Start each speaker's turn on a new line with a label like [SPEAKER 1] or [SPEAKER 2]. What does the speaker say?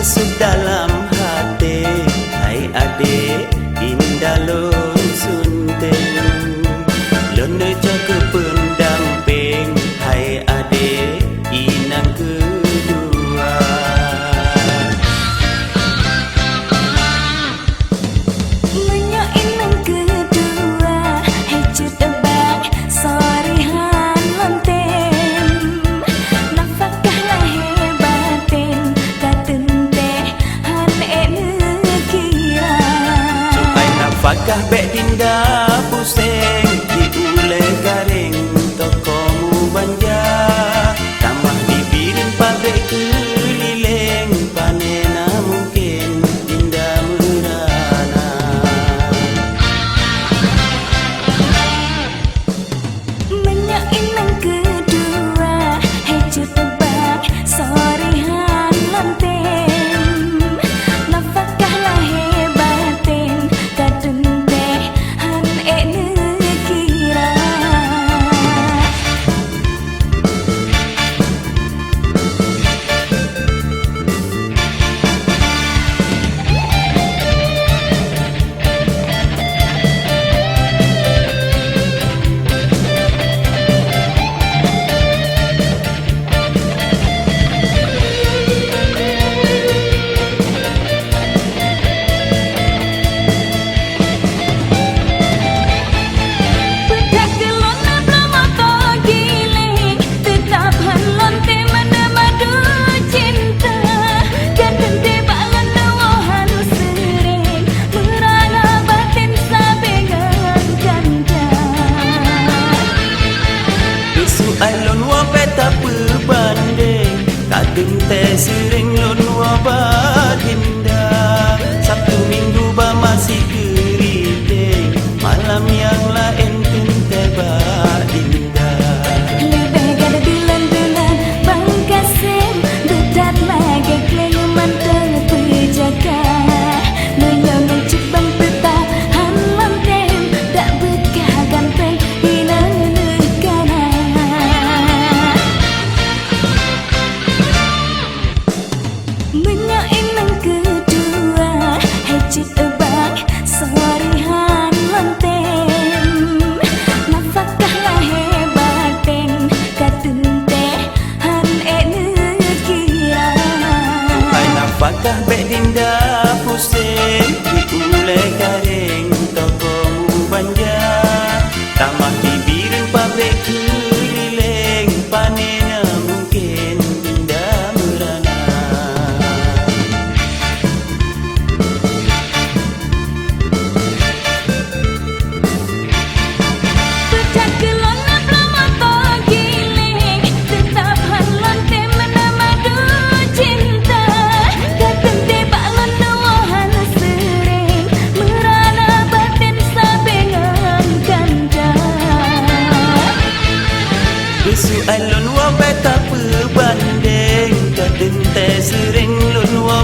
[SPEAKER 1] besuk dalam hati. Hai adik indah lon sunting, lon jaga pendamping. Hai adik inang kedua.
[SPEAKER 2] Menyo inang kedua, heju tebak sorihan lontem. Nafkah lahir batin katente han kira.
[SPEAKER 1] Supaya nafkah bek dinda pusing diulai garing tokomu banja. Tambah dibirin pabrik keliling panena mungkin dinda merana.
[SPEAKER 2] Menyo inang kedua, heju tebak sorihan lontem. Nafkah lahir batin katente han kira.
[SPEAKER 1] Alon wa peta berbanding, kadung teh sering lon wa baginda. Sabtu minggu ba masih keriting, malam yang lain kente baginda.
[SPEAKER 2] Lebih gada bulan-bulan bang kasim, dekat lagi klien manteng terjaga. Menyonong cubang tetap han lontem, tak bekah ganteng hilang negara. Menyo inang kedua, heju tebak sorihan lontem. Nafkah lahir batin katente han kira.
[SPEAKER 1] Hai nafkah bek dinda pusing diulai garing tokomu banja. Tamah dibirin pabrik keliling panena mungkin dinda merana.
[SPEAKER 2] Pecah kelona pramato giling, tetap han lontem menamadu cinta. Katente balon nuahan sering, merana batin sabengan ganda.
[SPEAKER 1] Besu alon wa beta berbanding, kadung teh sering lon wa